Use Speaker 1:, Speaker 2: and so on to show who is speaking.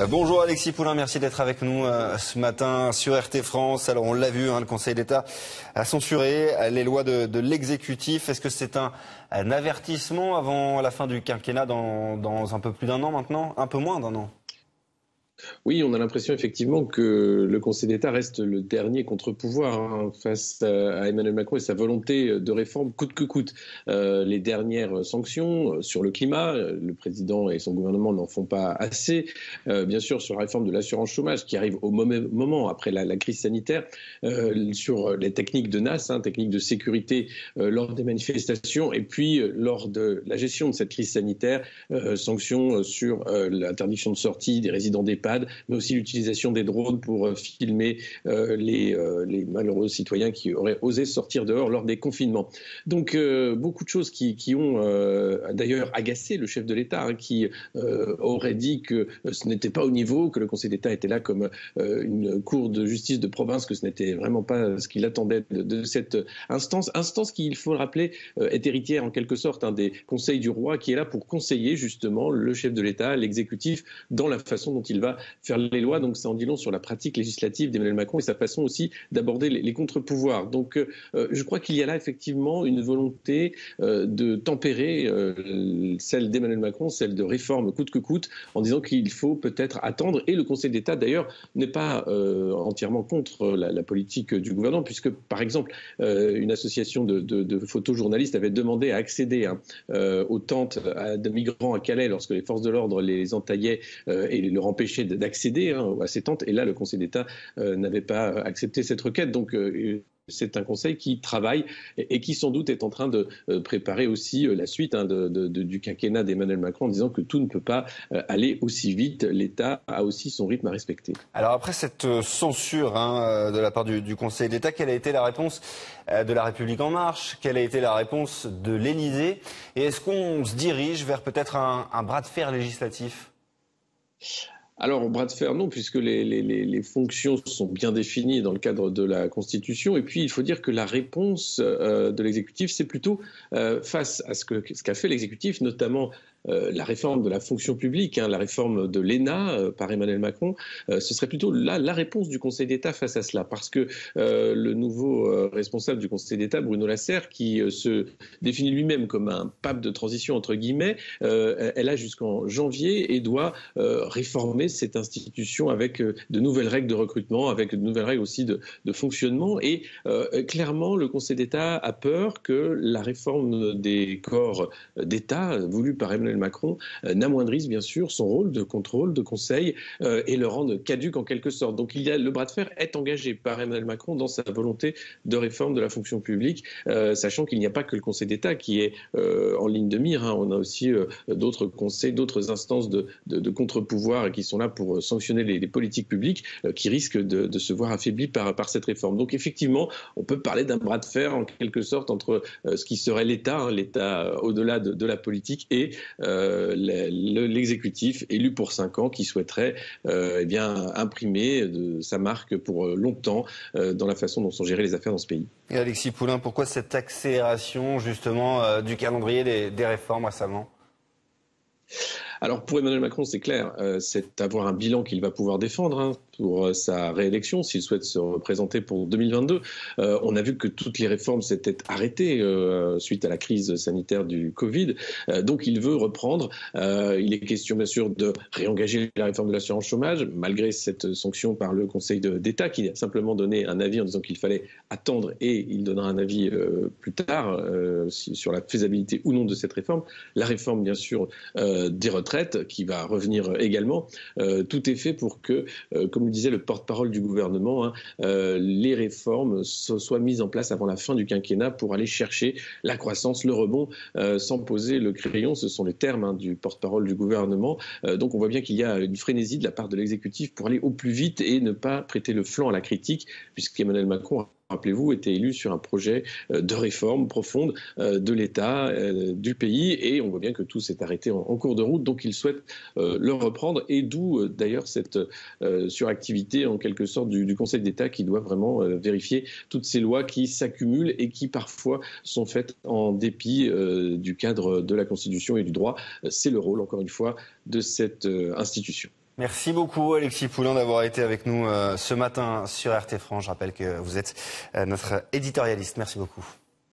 Speaker 1: Bonjour Alexis Poulain, merci d'être avec nous ce matin sur RT France. Alors on l'a vu, le Conseil d'État a censuré les lois de l'exécutif. Est-ce que c'est un avertissement avant la fin du quinquennat dans un peu plus d'un an maintenant? Un peu moins d'un an?
Speaker 2: Oui, on a l'impression effectivement que le Conseil d'État reste le dernier contre-pouvoir face à Emmanuel Macron et sa volonté de réforme coûte que coûte. Les dernières sanctions sur le climat, le président et son gouvernement n'en font pas assez. Bien sûr, sur la réforme de l'assurance chômage qui arrive au mauvais moment après la crise sanitaire, sur les techniques de NAS, techniques de sécurité lors des manifestations, et puis lors de la gestion de cette crise sanitaire, sanctions sur l'interdiction de sortie des résidents d'EHPAD, mais aussi l'utilisation des drones pour filmer les malheureux citoyens qui auraient osé sortir dehors lors des confinements. Donc beaucoup de choses qui ont d'ailleurs agacé le chef de l'État, qui aurait dit que ce n'était pas au niveau, que le Conseil d'État était là comme une cour de justice de province, que ce n'était vraiment pas ce qu'il attendait de cette instance. Instance qui, il faut le rappeler, est héritière en quelque sorte des conseils du roi, qui est là pour conseiller justement le chef de l'État, l'exécutif, dans la façon dont il va faire les lois. Donc ça en dit long sur la pratique législative d'Emmanuel Macron et sa façon aussi d'aborder les contre-pouvoirs. Donc je crois qu'il y a là effectivement une volonté de tempérer celle d'Emmanuel Macron, celle de réforme coûte que coûte, en disant qu'il faut peut-être attendre. Et le Conseil d'État d'ailleurs n'est pas entièrement contre la politique du gouvernement, puisque par exemple une association de photojournalistes avait demandé à accéder aux tentes de migrants à Calais lorsque les forces de l'ordre les entaillaient et leur empêchaient d'accéder à ces tentes. Et là, le Conseil d'État n'avait pas accepté cette requête. Donc, c'est un conseil qui travaille et qui sans doute est en train de préparer aussi la suite du quinquennat d'Emmanuel Macron, en disant que tout ne peut pas aller aussi vite. L'État a aussi son rythme à respecter.
Speaker 1: Alors après cette censure de la part du Conseil d'État, quelle a été la réponse de La République En Marche? Quelle a été la réponse de l'Élysée? Et est-ce qu'on se dirige vers peut-être un bras de fer législatif?
Speaker 2: Alors, au bras de fer, non, puisque les fonctions sont bien définies dans le cadre de la Constitution. Et puis, il faut dire que la réponse de l'exécutif, c'est plutôt face à ce qu'a fait l'exécutif, notamment la réforme de la fonction publique, la réforme de l'ENA par Emmanuel Macron, ce serait plutôt la réponse du Conseil d'État face à cela. Parce que le nouveau responsable du Conseil d'État, Bruno Lasserre, qui se définit lui-même comme un pape de transition, entre guillemets, elle a jusqu'en janvier et doit réformer cette institution avec de nouvelles règles de recrutement, avec de nouvelles règles aussi de fonctionnement. Et clairement, le Conseil d'État a peur que la réforme des corps d'État voulue par Emmanuel Macron n'amoindrisse bien sûr son rôle de contrôle, de conseil et le rende caduque en quelque sorte. Donc le bras de fer est engagé par Emmanuel Macron dans sa volonté de réforme de la fonction publique, sachant qu'il n'y a pas que le Conseil d'État qui est en ligne de mire. On a aussi d'autres conseils, d'autres instances de contre-pouvoir qui sont là pour sanctionner les politiques publiques qui risquent de se voir affaiblies par cette réforme. Donc effectivement, on peut parler d'un bras de fer en quelque sorte entre ce qui serait l'État, l'État au-delà de la politique, et l'exécutif élu pour 5 ans qui souhaiterait imprimer sa marque pour longtemps dans la façon dont sont gérées les affaires dans ce pays.
Speaker 1: Et Alexis Poulain, pourquoi cette accélération justement du calendrier des réformes récemment?
Speaker 2: Alors pour Emmanuel Macron, c'est clair, c'est avoir un bilan qu'il va pouvoir défendre pour sa réélection s'il souhaite se représenter pour 2022. On a vu que toutes les réformes s'étaient arrêtées suite à la crise sanitaire du Covid. Donc il veut reprendre. Il est question bien sûr de réengager la réforme de l'assurance chômage, malgré cette sanction par le Conseil d'État qui a simplement donné un avis en disant qu'il fallait attendre, et il donnera un avis plus tard sur la faisabilité ou non de cette réforme. La réforme bien sûr des retraites qui va revenir également. Tout est fait pour que, comme le disait le porte-parole du gouvernement, les réformes soient mises en place avant la fin du quinquennat pour aller chercher la croissance, le rebond, sans poser le crayon. Ce sont les termes du porte-parole du gouvernement. Donc on voit bien qu'il y a une frénésie de la part de l'exécutif pour aller au plus vite et ne pas prêter le flanc à la critique, puisqu'Emmanuel Macron, rappelez-vous, était élu sur un projet de réforme profonde de l'État, du pays, et on voit bien que tout s'est arrêté en cours de route, donc il souhaite le reprendre, et d'où d'ailleurs cette suractivité en quelque sorte du Conseil d'État qui doit vraiment vérifier toutes ces lois qui s'accumulent et qui parfois sont faites en dépit du cadre de la Constitution et du droit. C'est le rôle, encore une fois, de cette institution.
Speaker 1: Merci beaucoup Alexis Poulain d'avoir été avec nous ce matin sur RT France. Je rappelle que vous êtes notre éditorialiste. Merci beaucoup.